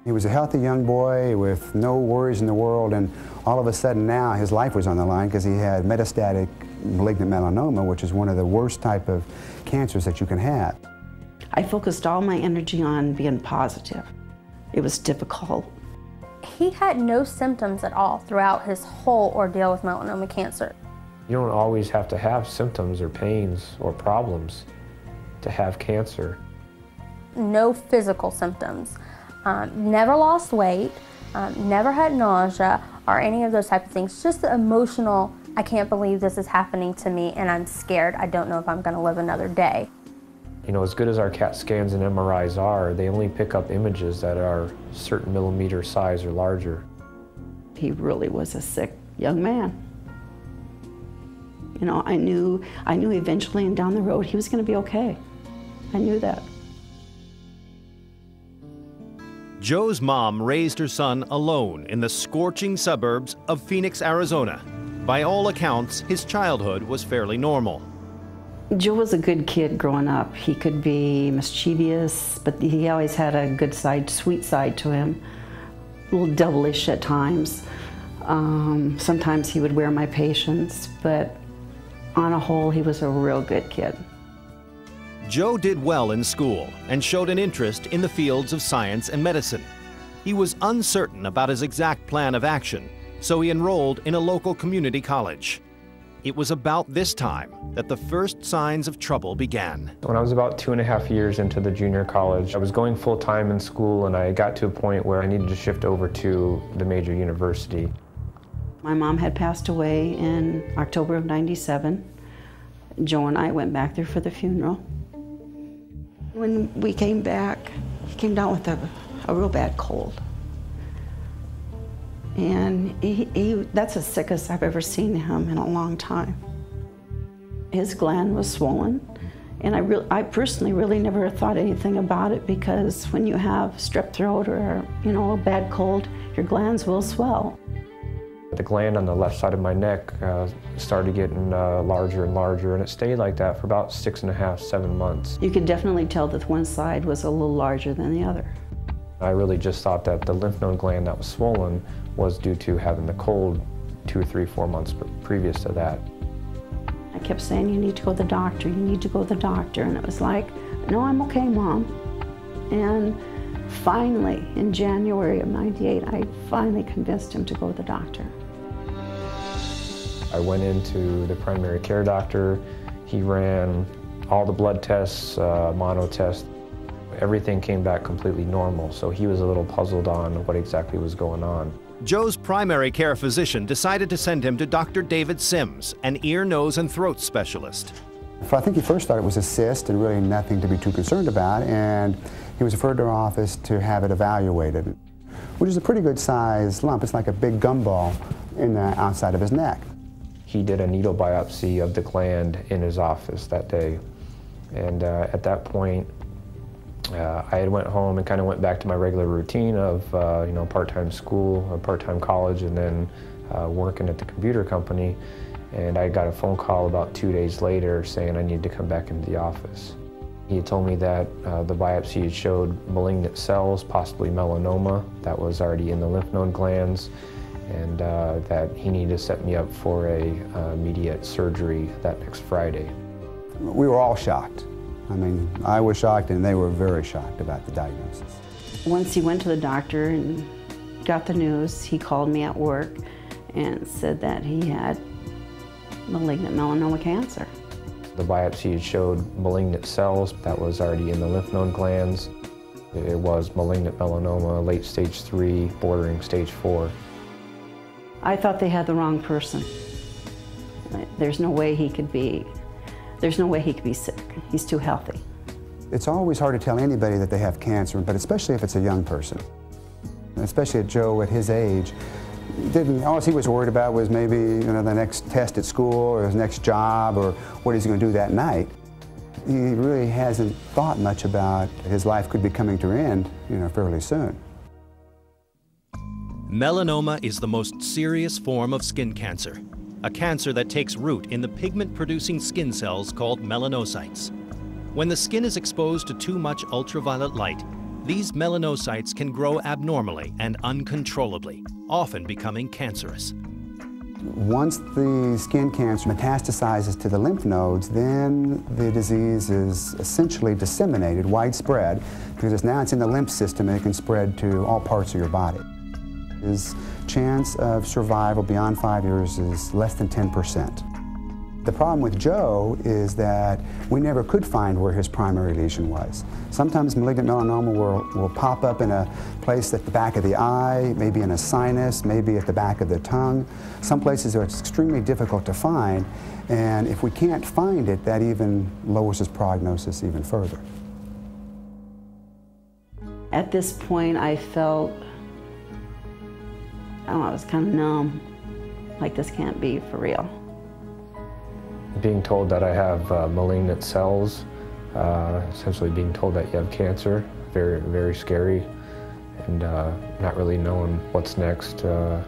He was a healthy young boy with no worries in the world, and all of a sudden now his life was on the line because he had metastatic malignant melanoma, which is one of the worst type of cancers that you can have. I focused all my energy on being positive. It was difficult. He had no symptoms at all throughout his whole ordeal with melanoma cancer. You don't always have to have symptoms or pains or problems to have cancer. No physical symptoms. Never lost weight, never had nausea or any of those type of things. Just the emotional, I can't believe this is happening to me and I'm scared. I don't know if I'm going to live another day. You know, as good as our CAT scans and MRIs are, they only pick up images that are certain millimeter size or larger. He really was a sick young man. You know, I knew eventually and down the road he was going to be okay. I knew that. Joe's mom raised her son alone in the scorching suburbs of Phoenix, Arizona. By all accounts, his childhood was fairly normal. Joe was a good kid growing up. He could be mischievous, but he always had a good side, sweet side to him. A little devilish at times. Sometimes he would wear my patience, but on a whole, he was a real good kid. Joe did well in school and showed an interest in the fields of science and medicine. He was uncertain about his exact plan of action, so he enrolled in a local community college. It was about this time that the first signs of trouble began. When I was about 2.5 years into the junior college, I was going full-time in school, and I got to a point where I needed to shift over to the major university. My mom had passed away in October of '97. Joe and I went back there for the funeral. When we came back, he came down with a real bad cold. And that's the sickest I've ever seen him in a long time. His gland was swollen, and I personally really never thought anything about it, because when you have strep throat or, you know, a bad cold, your glands will swell. The gland on the left side of my neck started getting larger and larger, and it stayed like that for about 6.5, 7 months. You could definitely tell that one side was a little larger than the other. I really just thought that the lymph node gland that was swollen was due to having the cold 2 or 3, 4 months previous to that. I kept saying, you need to go to the doctor, you need to go to the doctor. And it was like, no, I'm okay, Mom. And finally, in January of '98, I finally convinced him to go to the doctor. I went into the primary care doctor. He ran all the blood tests, mono tests. Everything came back completely normal, so he was a little puzzled on what exactly was going on. Joe's primary care physician decided to send him to Dr. David Sims, an ear, nose, and throat specialist. I think he first thought it was a cyst and really nothing to be too concerned about, and he was referred to our office to have it evaluated, which is a pretty good sized lump. It's like a big gumball in the outside of his neck. He did a needle biopsy of the gland in his office that day, and at that point, I had went home and kind of went back to my regular routine of you know, part-time school or part-time college, and then working at the computer company. And I got a phone call about 2 days later saying I needed to come back into the office. He had told me that the biopsy had showed malignant cells, possibly melanoma, that was already in the lymph node glands, and that he needed to set me up for a immediate surgery that next Friday. We were all shocked. I mean, I was shocked and they were very shocked about the diagnosis. Once he went to the doctor and got the news, he called me at work and said that he had malignant melanoma cancer. The biopsy had showed malignant cells that was already in the lymph node glands. It was malignant melanoma, late stage 3, bordering stage 4. I thought they had the wrong person. There's no way he could be sick. He's too healthy. It's always hard to tell anybody that they have cancer, but especially if it's a young person. Especially at Joe at his age. All he was worried about was maybe, you know, the next test at school or his next job or what he's going to do that night. He really hasn't thought much about his life could be coming to an end, you know, fairly soon. Melanoma is the most serious form of skin cancer, a cancer that takes root in the pigment-producing skin cells called melanocytes. When the skin is exposed to too much ultraviolet light, these melanocytes can grow abnormally and uncontrollably, often becoming cancerous. Once the skin cancer metastasizes to the lymph nodes, then the disease is essentially disseminated, widespread, because now it's in the lymph system and it can spread to all parts of your body. His chance of survival beyond 5 years is less than 10%. The problem with Joe is that we never could find where his primary lesion was. Sometimes malignant melanoma will pop up in a place at the back of the eye, maybe in a sinus, maybe at the back of the tongue. Some places it's extremely difficult to find, and if we can't find it, that even lowers his prognosis even further. At this point, I felt, I don't know, I was kind of numb, like this can't be for real. Being told that I have malignant cells, essentially being told that you have cancer, very, very scary, and not really knowing what's next. Now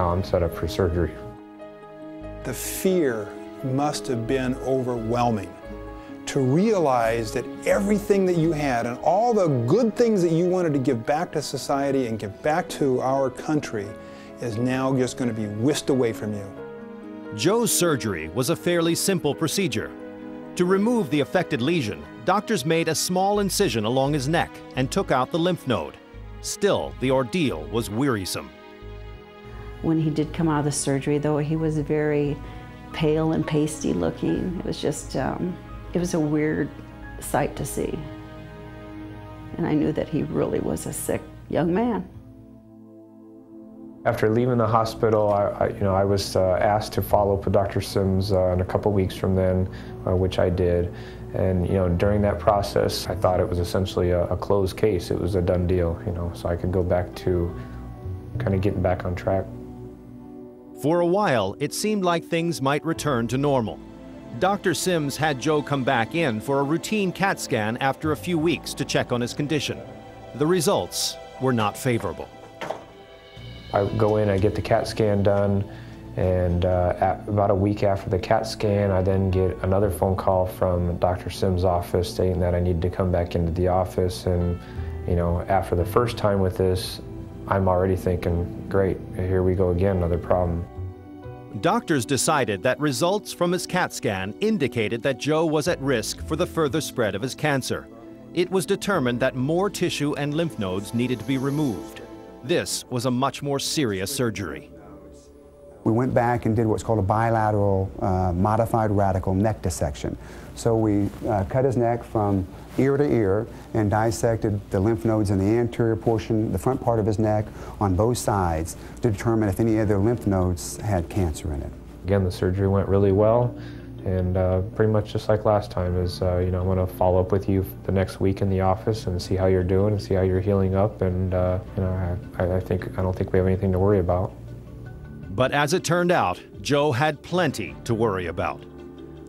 I'm set up for surgery. The fear must have been overwhelming to realize that everything that you had and all the good things that you wanted to give back to society and give back to our country is now just going to be whisked away from you. Joe's surgery was a fairly simple procedure. To remove the affected lesion, doctors made a small incision along his neck and took out the lymph node. Still, the ordeal was wearisome. When he did come out of the surgery, though, he was very pale and pasty looking. It was just, it was a weird sight to see. And I knew that he really was a sick young man. After leaving the hospital, I was asked to follow up with Dr. Sims in a couple weeks from then, which I did. And during that process, I thought it was essentially a closed case. It was a done deal, so I could go back to kind of getting back on track. For a while, it seemed like things might return to normal. Dr. Sims had Joe come back in for a routine CAT scan after a few weeks to check on his condition. The results were not favorable. I go in, I get the CAT scan done, and about a week after the CAT scan, I then get another phone call from Dr. Sims' office stating that I need to come back into the office. And after the first time with this, I'm already thinking, great, here we go again, another problem. Doctors decided that results from his CAT scan indicated that Joe was at risk for the further spread of his cancer. It was determined that more tissue and lymph nodes needed to be removed. This was a much more serious surgery. We went back and did what's called a bilateral modified radical neck dissection. So we cut his neck from ear to ear and dissected the lymph nodes in the anterior portion, the front part of his neck, on both sides to determine if any other lymph nodes had cancer in it. Again, the surgery went really well, and pretty much just like last time is, I'm going to follow up with you the next week in the office and see how you're doing and see how you're healing up, and I don't think we have anything to worry about. But as it turned out, Joe had plenty to worry about.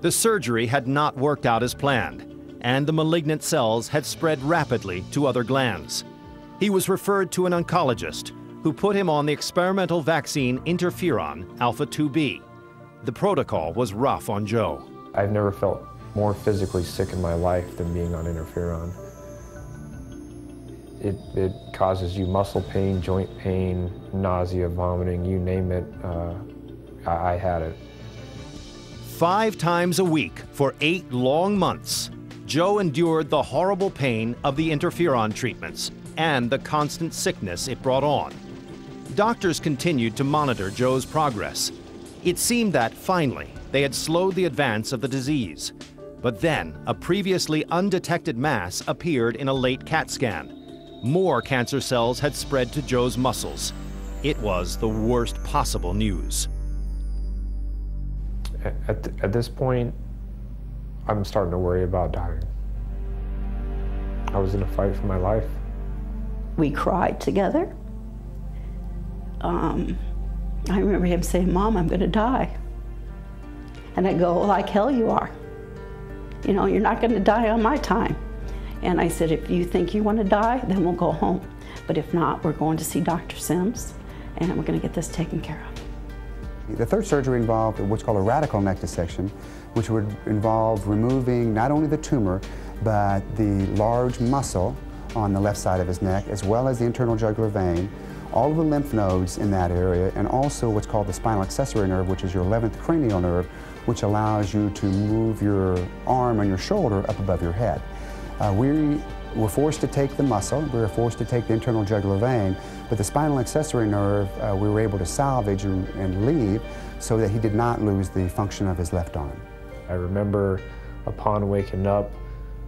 The surgery had not worked out as planned, and the malignant cells had spread rapidly to other glands. He was referred to an oncologist who put him on the experimental vaccine interferon alpha-2b. The protocol was rough on Joe. I've never felt more physically sick in my life than being on interferon. It causes you muscle pain, joint pain, nausea, vomiting, you name it. I had it. 5 times a week for 8 long months, Joe endured the horrible pain of the interferon treatments and the constant sickness it brought on. Doctors continued to monitor Joe's progress. It seemed that, finally, they had slowed the advance of the disease. But then, a previously undetected mass appeared in a late CAT scan. More cancer cells had spread to Joe's muscles. It was the worst possible news. At this point, I'm starting to worry about dying. I was in a fight for my life. We cried together. I remember him saying, "Mom, I'm going to die." And I go, "Like hell you are. You're not going to die on my time." And I said, "If you think you want to die, then we'll go home. But if not, we're going to see Dr. Sims, and we're going to get this taken care of." The third surgery involved what's called a radical neck dissection, which would involve removing not only the tumor, but the large muscle on the left side of his neck, as well as the internal jugular vein, all of the lymph nodes in that area, and also what's called the spinal accessory nerve, which is your 11th cranial nerve, which allows you to move your arm and your shoulder up above your head. We were forced to take the muscle, we were forced to take the internal jugular vein, but the spinal accessory nerve we were able to salvage and leave so that he did not lose the function of his left arm. I remember upon waking up,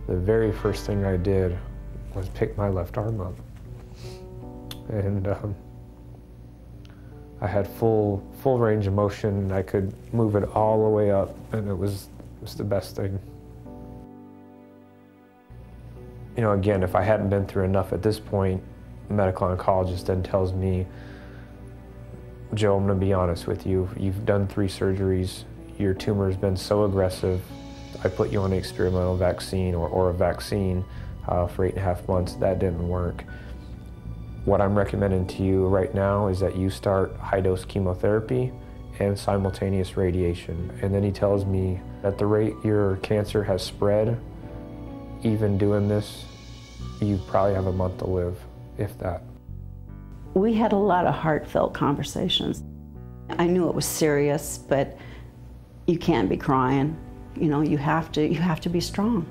the very first thing I did was pick my left arm up. And I had full range of motion. I could move it all the way up, and it was the best thing. You know, again, if I hadn't been through enough at this point, the medical oncologist then tells me, Joe, I'm going to be honest with you. You've done 3 surgeries. Your tumor has been so aggressive. I put you on an experimental vaccine or a vaccine for 8.5 months. That didn't work. What I'm recommending to you right now is that you start high-dose chemotherapy and simultaneous radiation. And then he tells me at the rate your cancer has spread, even doing this, you probably have a month to live, if that. We had a lot of heartfelt conversations. I knew it was serious, but you can't be crying. You know, you have to be strong.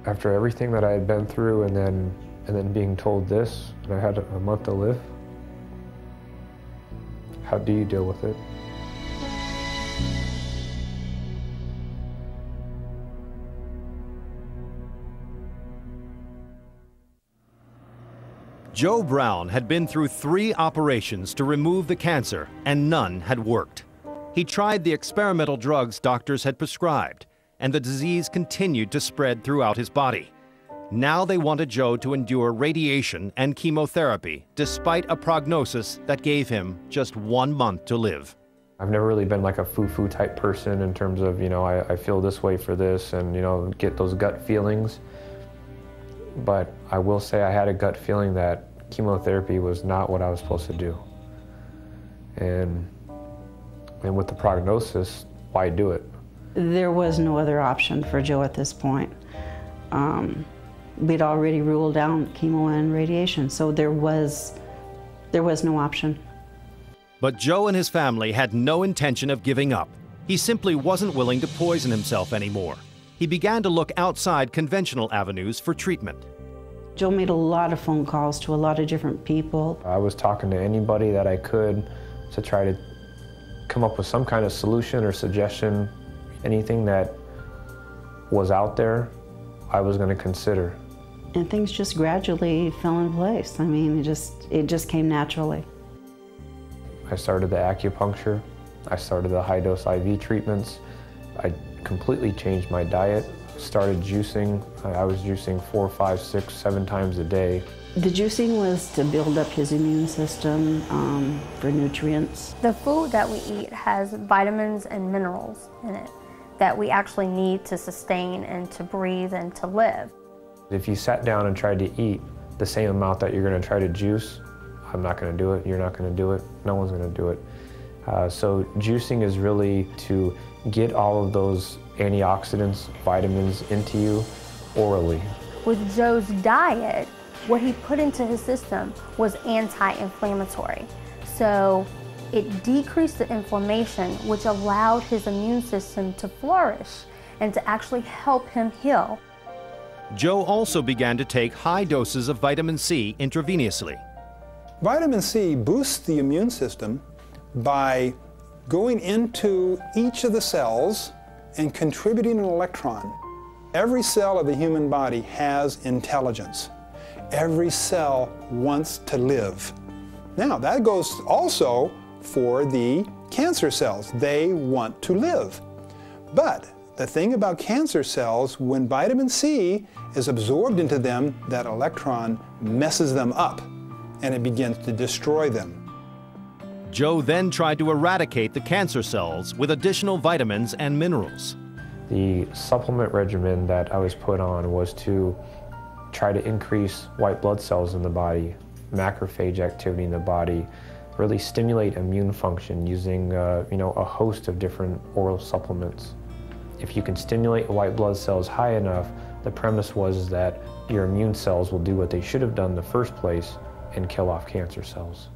After everything that I had been through and then being told this, and I had a month to live, how do you deal with it? Džoe Brown had been through 3 operations to remove the cancer, and none had worked. He tried the experimental drugs doctors had prescribed, and the disease continued to spread throughout his body. Now they wanted Džoe to endure radiation and chemotherapy, despite a prognosis that gave him just 1 month to live. I've never really been like a foo-foo type person in terms of, you know, I feel this way for this and, you know, get those gut feelings. But I will say I had a gut feeling that chemotherapy was not what I was supposed to do. And with the prognosis, why do it? There was no other option for Džoe at this point. We'd already ruled out chemo and radiation, so there was no option. But Džoe and his family had no intention of giving up. He simply wasn't willing to poison himself anymore. He began to look outside conventional avenues for treatment. Džoe made a lot of phone calls to a lot of different people. I was talking to anybody that I could to try to come up with some kind of solution or suggestion. Anything that was out there, I was going to consider. And things just gradually fell in place. I mean, it just came naturally. I started the acupuncture. I started the high-dose IV treatments. I completely changed my diet. Started juicing. I was juicing 4, 5, 6, 7 times a day. The juicing was to build up his immune system for nutrients. The food that we eat has vitamins and minerals in it that we actually need to sustain and to breathe and to live. If you sat down and tried to eat the same amount that you're going to try to juice, I'm not going to do it, you're not going to do it, no one's going to do it. So juicing is really to get all of those antioxidants, vitamins into you orally. With Džoe's diet, what he put into his system was anti-inflammatory. So it decreased the inflammation, which allowed his immune system to flourish and to actually help him heal. Džoe also began to take high doses of vitamin C intravenously. Vitamin C boosts the immune system by going into each of the cells and contributing an electron. Every cell of the human body has intelligence. Every cell wants to live. Now, that goes also for the cancer cells. They want to live. But the thing about cancer cells, when vitamin C is absorbed into them, that electron messes them up and it begins to destroy them. Džoe then tried to eradicate the cancer cells with additional vitamins and minerals. The supplement regimen that I was put on was to try to increase white blood cells in the body, macrophage activity in the body, really stimulate immune function using a host of different oral supplements. if you can stimulate white blood cells high enough, the premise was that your immune cells will do what they should have done in the first place and kill off cancer cells.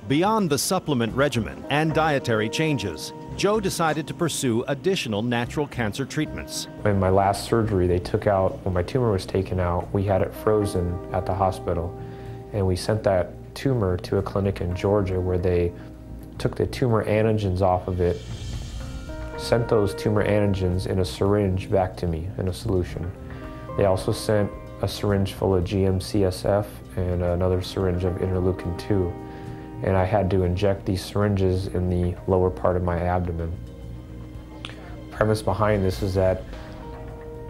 Beyond the supplement regimen and dietary changes, Joe decided to pursue additional natural cancer treatments. In my last surgery, they took out, when my tumor was taken out, we had it frozen at the hospital, and we sent that tumor to a clinic in Georgia where they took the tumor antigens off of it, sent those tumor antigens in a syringe back to me in a solution. They also sent a syringe full of GM-CSF and another syringe of interleukin-2. And I had to inject these syringes in the lower part of my abdomen. The premise behind this is that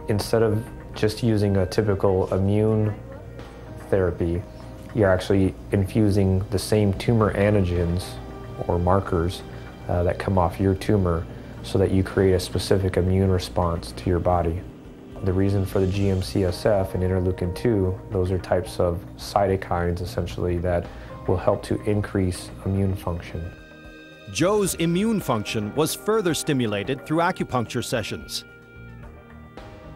instead of just using a typical immune therapy, you're actually infusing the same tumor antigens or markers that come off your tumor so that you create a specific immune response to your body. The reason for the GM-CSF and interleukin-2, those are types of cytokines essentially that will help to increase immune function. Joe's immune function was further stimulated through acupuncture sessions.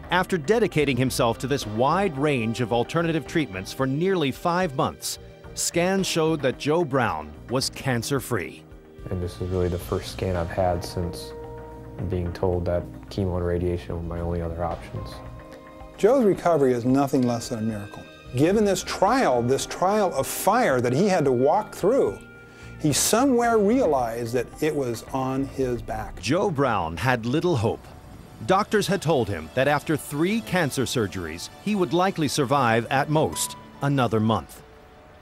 After dedicating himself to this wide range of alternative treatments for nearly 5 months, scans showed that Džoe Brown was cancer-free. And this is really the first scan I've had since being told that chemo and radiation were my only other options. Joe's recovery is nothing less than a miracle. Given this trial of fire that he had to walk through, he somewhere realized that it was on his back. Džoe Brown had little hope. Doctors had told him that after 3 cancer surgeries, he would likely survive at most another month.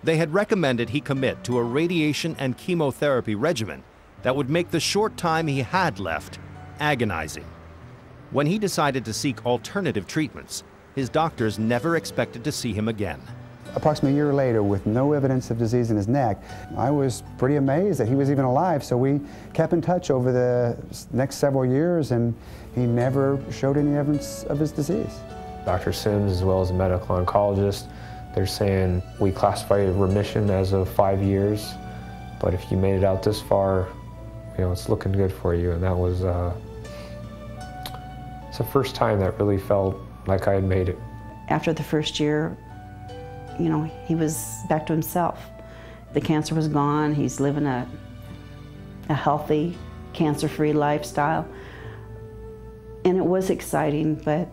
They had recommended he commit to a radiation and chemotherapy regimen that would make the short time he had left agonizing. When he decided to seek alternative treatments, his doctors never expected to see him again. Approximately a year later, with no evidence of disease in his neck, I was pretty amazed that he was even alive, so we kept in touch over the next several years, and he never showed any evidence of his disease. Dr. Sims, as well as a medical oncologist, they're saying we classify remission as of 5 years, but if you made it out this far, you know, it's looking good for you. And that was, it's the first time that really felt like I had made it. After the first year, you know, he was back to himself. The cancer was gone. He's living a healthy, cancer-free lifestyle. And it was exciting, but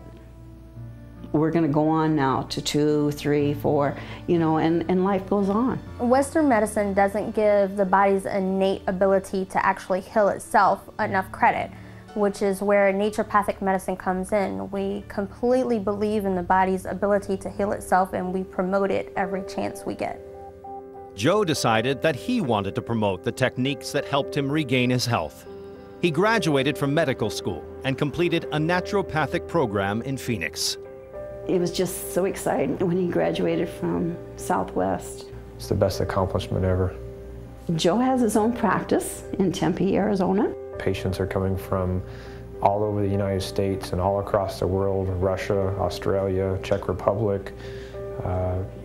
we're going to go on now to 2, 3, 4, you know, and life goes on. Western medicine doesn't give the body's innate ability to actually heal itself enough credit, which is where naturopathic medicine comes in. We completely believe in the body's ability to heal itself, and we promote it every chance we get. Joe decided that he wanted to promote the techniques that helped him regain his health. He graduated from medical school and completed a naturopathic program in Phoenix. It was just so exciting when he graduated from Southwest. It's the best accomplishment ever. Joe has his own practice in Tempe, Arizona. Patients are coming from all over the United States and all across the world, Russia, Australia, Czech Republic,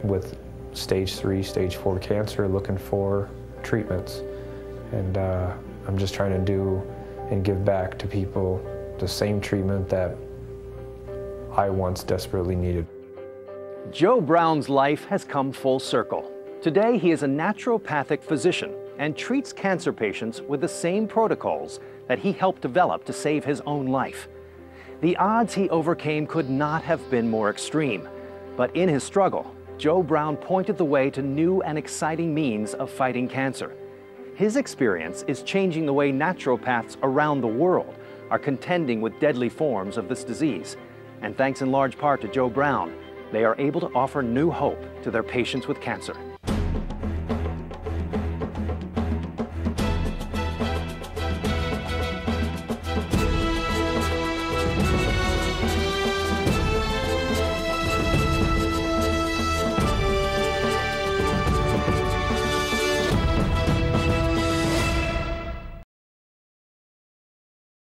with stage 3, stage 4 cancer, looking for treatments. And I'm just trying to do and give back to people the same treatment that I once desperately needed. Džoe Brown's life has come full circle. Today, he is a naturopathic physician and treats cancer patients with the same protocols that he helped develop to save his own life. The odds he overcame could not have been more extreme, but in his struggle, Džoe Brown pointed the way to new and exciting means of fighting cancer. His experience is changing the way naturopaths around the world are contending with deadly forms of this disease. And thanks in large part to Džoe Brown, they are able to offer new hope to their patients with cancer.